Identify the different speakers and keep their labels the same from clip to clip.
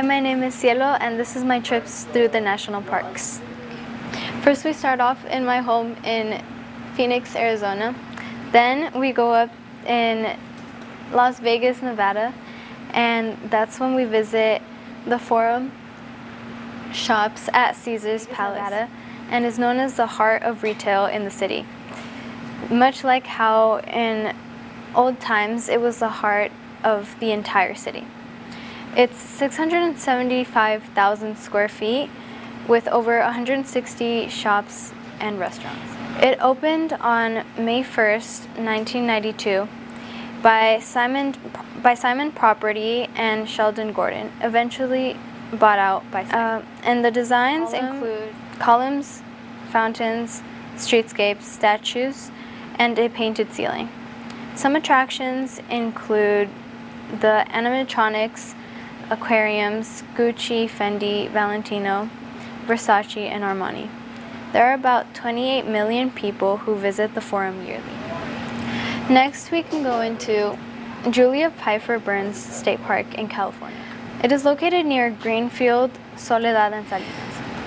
Speaker 1: my name is Cielo, and this is my trips through the national parks. First, we start off in my home in Phoenix, Arizona. Then we go up in Las Vegas, Nevada, and that's when we visit the Forum shops at Caesar's Palace, Nevada, and is known as the heart of retail in the city. Much like how in old times it was the heart of the entire city. It's 675,000 square feet with over 160 shops and restaurants. It opened on May 1st, 1992 by Simon Property and Sheldon Gordon, eventually bought out by Simon. And the designs include columns, fountains, streetscapes, statues, and a painted ceiling. Some attractions include the animatronics, aquariums, Gucci, Fendi, Valentino, Versace, and Armani. There are about 28 million people who visit the Forum yearly. Next, we can go into Julia Pfeiffer Burns State Park in California. It is located near Greenfield, Soledad, and Salinas.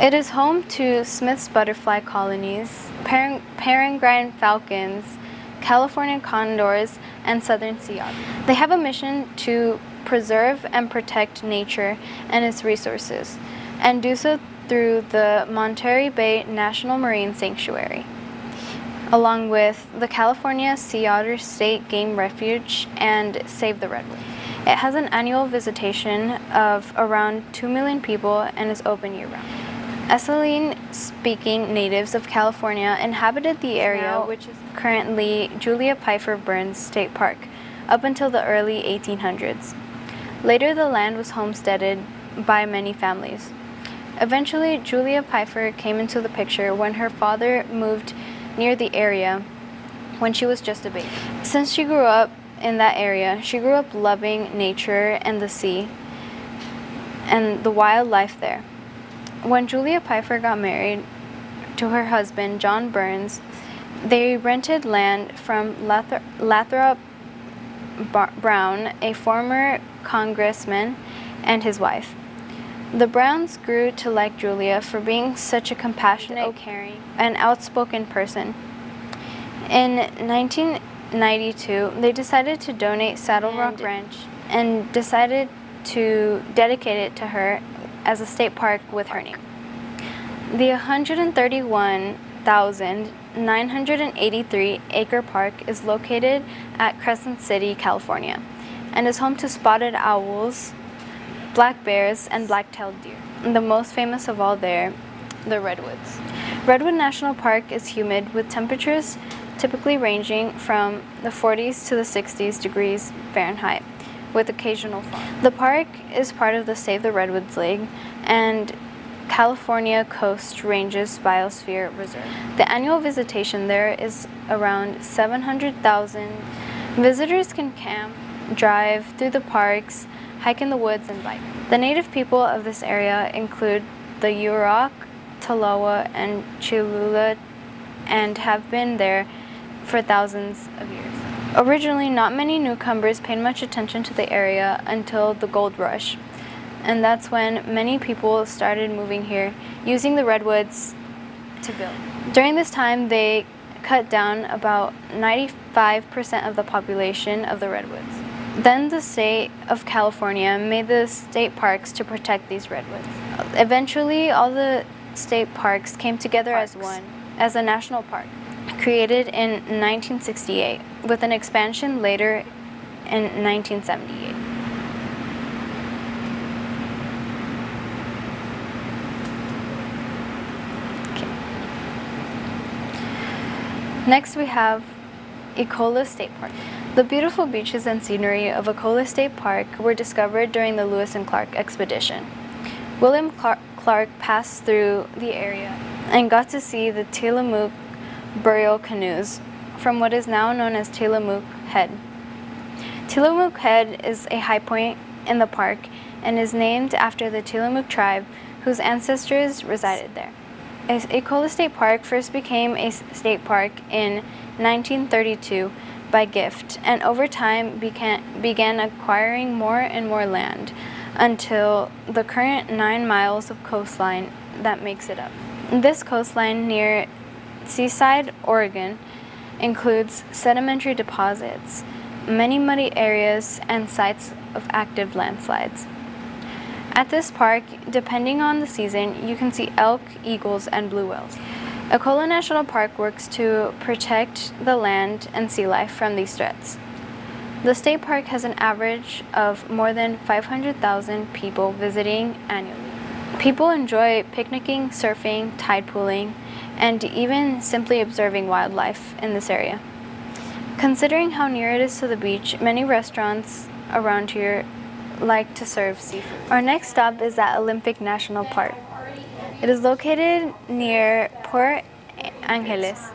Speaker 1: It is home to Smith's butterfly colonies, peregrine falcons, California condors, and southern sea otters. They have a mission to preserve and protect nature and its resources, and do so through the Monterey Bay National Marine Sanctuary, along with the California Sea Otter State Game Refuge and Save the Redwood. It has an annual visitation of around 2 million people and is open year-round. Esselen-speaking natives of California inhabited the area, which is currently Julia Pfeiffer Burns State Park, up until the early 1800s. Later, the land was homesteaded by many families. Eventually, Julia Pfeiffer came into the picture when her father moved near the area when she was just a baby. Since she grew up in that area, she grew up loving nature and the sea and the wildlife there. When Julia Pfeiffer got married to her husband, John Burns, they rented land from Lathrop Brown, a former congressman, and his wife. The Browns grew to like Julia for being such a compassionate, caring, and outspoken person. In 1992, they decided to donate Saddle Rock Ranch and decided to dedicate it to her as a state park with her name. The 131,983 acre park is located at Crescent City, California, and is home to spotted owls, black bears, and black-tailed deer. And the most famous of all there, the redwoods. Redwood National Park is humid with temperatures typically ranging from the 40s to the 60s degrees Fahrenheit, with occasional fog. The park is part of the Save the Redwoods League and California Coast Ranges Biosphere Reserve. The annual visitation there is around 700,000. Visitors can camp, drive through the parks, hike in the woods, and bike. The native people of this area include the Yurok, Tolowa, and Cholula, and have been there for thousands of years. Originally, not many newcomers paid much attention to the area until the gold rush, and that's when many people started moving here, using the redwoods to build. During this time, they cut down about 95% of the population of the redwoods. Then the state of California made the state parks to protect these redwoods. Eventually, all the state parks came together as one, as a national park, created in 1968, with an expansion later in 1978. Next, we have Ecola State Park. The beautiful beaches and scenery of Ecola State Park were discovered during the Lewis and Clark expedition. William Clark passed through the area and got to see the Tillamook burial canoes from what is now known as Tillamook Head. Tillamook Head is a high point in the park and is named after the Tillamook tribe whose ancestors resided there. Ecola State Park first became a state park in 1932 by gift, and over time began acquiring more and more land until the current 9 miles of coastline that makes it up. This coastline near Seaside, Oregon, includes sedimentary deposits, many muddy areas, and sites of active landslides. At this park, depending on the season, you can see elk, eagles, and blue whales. Ecola National Park works to protect the land and sea life from these threats. The state park has an average of more than 500,000 people visiting annually. People enjoy picnicking, surfing, tide pooling, and even simply observing wildlife in this area. Considering how near it is to the beach, many restaurants around here like to serve seafood. Our next stop is at Olympic National Park. It is located near Port Angeles.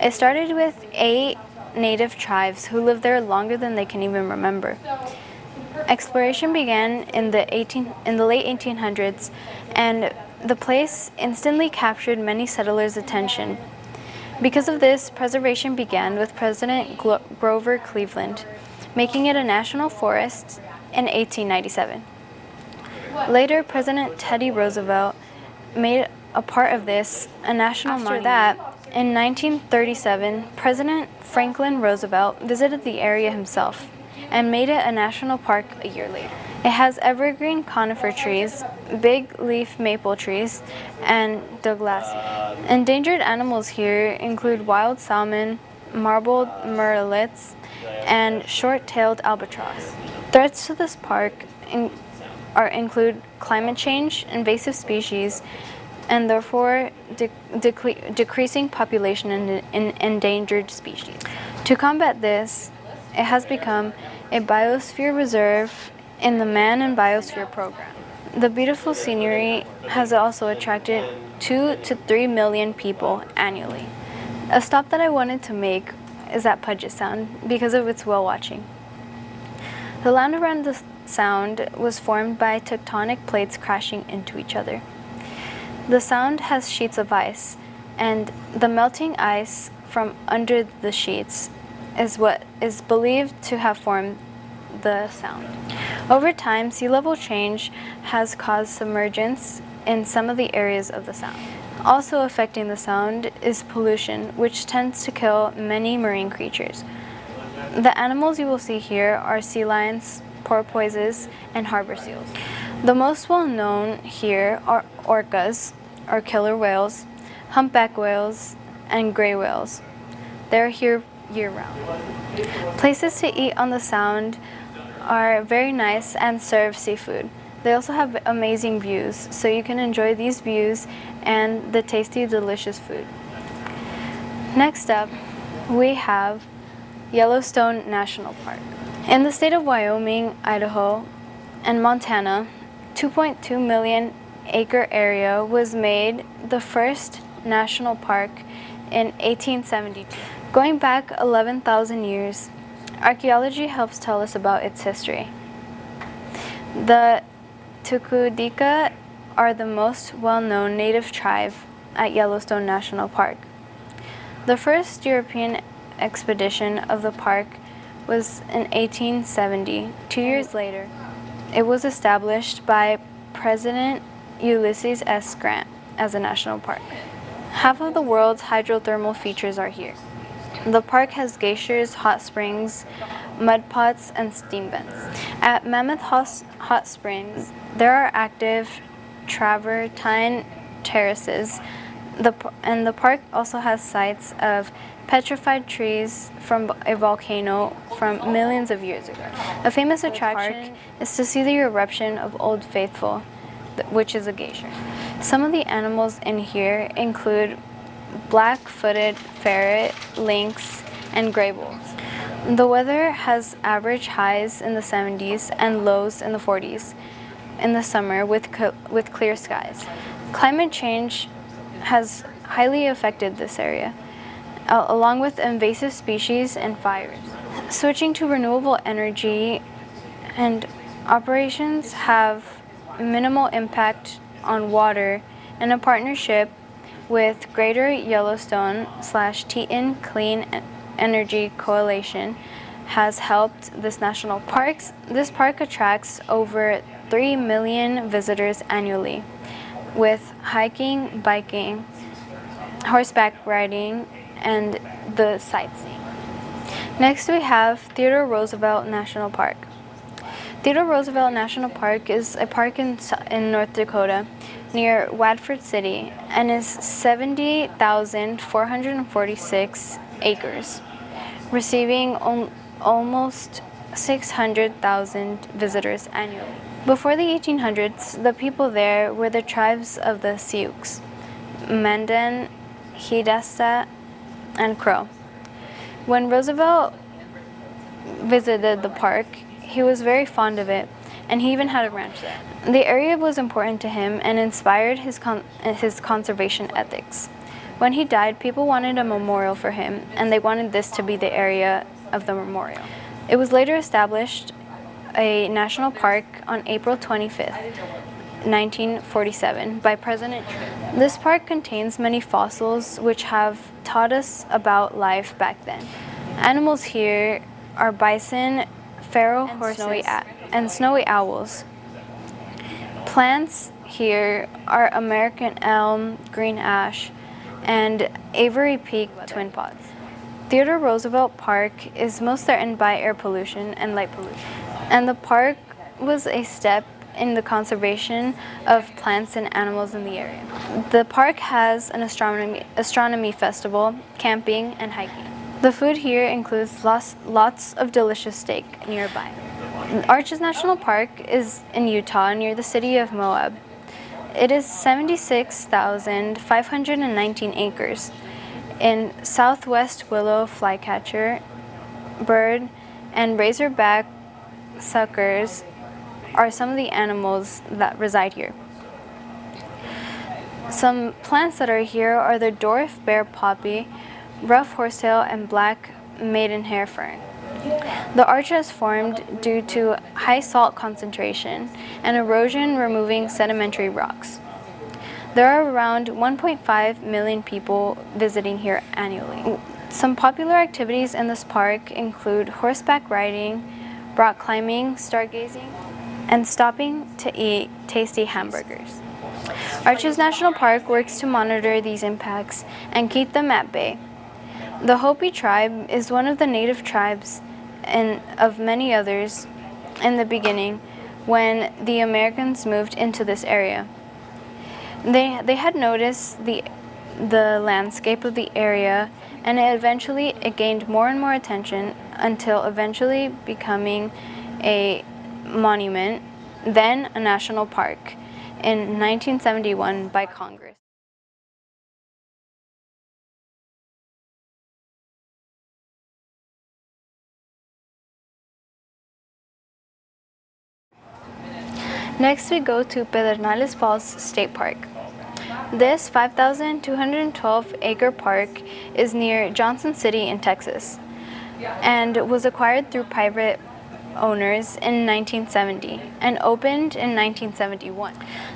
Speaker 1: It started with 8 native tribes who lived there longer than they can even remember. Exploration began in the late 1800s, and the place instantly captured many settlers' attention. Because of this, preservation began with President Grover Cleveland, making it a national forest in 1897. Later, President Teddy Roosevelt made a part of this a national monument. After that, in 1937, President Franklin Roosevelt visited the area himself and made it a national park a year later. It has evergreen conifer trees, big leaf maple trees, and douglasie. Endangered animals here include wild salmon, marbled murrelets, and short-tailed albatross. Threats to this park include climate change, invasive species, and therefore decreasing population in endangered species. To combat this, it has become a biosphere reserve in the Man and Biosphere program. The beautiful scenery has also attracted 2 to 3 million people annually. A stop that I wanted to make is at Puget Sound because of its whale watching. The land around the sound was formed by tectonic plates crashing into each other. The sound has sheets of ice, and the melting ice from under the sheets is what is believed to have formed the sound. Over time, sea level change has caused submergence in some of the areas of the sound. Also affecting the sound is pollution, which tends to kill many marine creatures. The animals you will see here are sea lions, porpoises, and harbor seals. The most well-known here are orcas, or killer whales, humpback whales, and gray whales. They're here year-round. Places to eat on the sound are very nice and serve seafood. They also have amazing views, so you can enjoy these views and the tasty, delicious food. Next up, we have Yellowstone National Park. In the state of Wyoming, Idaho, and Montana, 2.2 million acre area was made the first national park in 1872. Going back 11,000 years, archaeology helps tell us about its history. The Tukudika are the most well-known native tribe at Yellowstone National Park. The first European expedition of the park was in 1870. 2 years later, it was established by President Ulysses S. Grant as a national park. Half of the world's hydrothermal features are here. The park has geysers, hot springs, mud pots, and steam vents. At Mammoth Hot Springs, there are active travertine terraces, and the park also has sites of petrified trees from a volcano from millions of years ago. A famous attraction is to see the eruption of Old Faithful, which is a glacier. Some of the animals in here include black-footed ferret, lynx, and gray wolves. The weather has average highs in the 70s and lows in the 40s in the summer with clear skies. Climate change has highly affected this area, along with invasive species and fires. Switching to renewable energy and operations have minimal impact on water, and a partnership with Greater Yellowstone/Teton Clean Energy Coalition has helped this national park. This park attracts over 3 million visitors annually, with hiking, biking, horseback riding, and the sightseeing. Next we have Theodore Roosevelt National Park. Theodore Roosevelt National Park is a park in North Dakota near Wadford City and is 70,446 acres, receiving almost 600,000 visitors annually. Before the 1800s, the people there were the tribes of the Sioux, Mandan, Hidatsa, and Crow. When Roosevelt visited the park, he was very fond of it, and he even had a ranch there. The area was important to him and inspired his conservation ethics. When he died, people wanted a memorial for him, and they wanted this to be the area of the memorial. It was later established a national park on April 25th, 1947 by President Truman. This park contains many fossils which have taught us about life back then. Animals here are bison, pharaoh horses, and snowy owls. Plants here are American elm, green ash, and Avery Peak twin pods. Theodore Roosevelt Park is most threatened by air pollution and light pollution, and the park was a step in the conservation of plants and animals in the area. The park has an astronomy festival, camping, and hiking. The food here includes lots of delicious steak nearby. Arches National Park is in Utah near the city of Moab. It is 76,519 acres. In southwest willow flycatcher, bird, and razorback suckers are some of the animals that reside here. Some plants that are here are the dwarf bear poppy, rough horsetail, and black maidenhair fern. The arch has formed due to high salt concentration and erosion removing sedimentary rocks. There are around 1.5 million people visiting here annually. Some popular activities in this park include horseback riding, rock climbing, stargazing, and stopping to eat tasty hamburgers. Arches National Park works to monitor these impacts and keep them at bay. The Hopi tribe is one of the native tribes and of many others in the beginning when the Americans moved into this area. They had noticed the landscape of the area, and it gained more and more attention until eventually becoming a monument, then a national park, in 1971 by Congress. Next we go to Pedernales Falls State Park. This 5,212 acre park is near Johnson City in Texas and was acquired through private owners in 1970 and opened in 1971.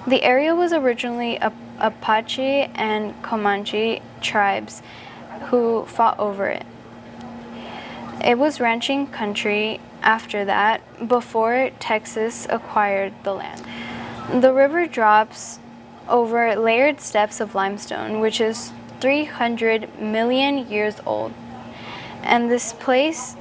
Speaker 1: The area was originally Apache and Comanche tribes who fought over it. It was ranching country after that, before Texas acquired the land. The river drops over layered steps of limestone, which is 300 million years old. And this place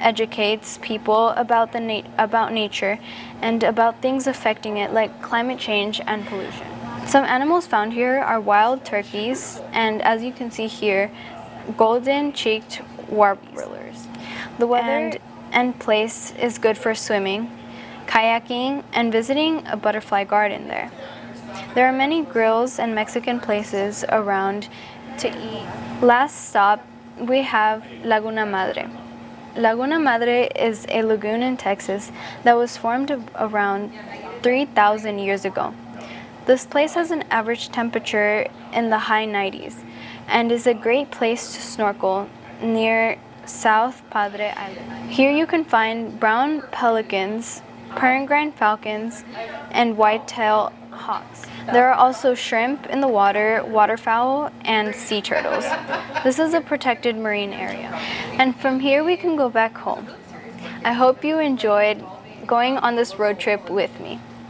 Speaker 1: educates people about nature and about things affecting it, like climate change and pollution. Some animals found here are wild turkeys and, as you can see here, golden-cheeked warblers. The weather and place is good for swimming, kayaking, and visiting a butterfly garden there. There are many grills and Mexican places around to eat. Last stop, we have Laguna Madre. Laguna Madre is a lagoon in Texas that was formed around 3,000 years ago. This place has an average temperature in the high 90s and is a great place to snorkel near South Padre Island. Here you can find brown pelicans, peregrine falcons, and white-tailed hawks. There are also shrimp in the water, waterfowl, and sea turtles. This is a protected marine area. And from here we can go back home. I hope you enjoyed going on this road trip with me.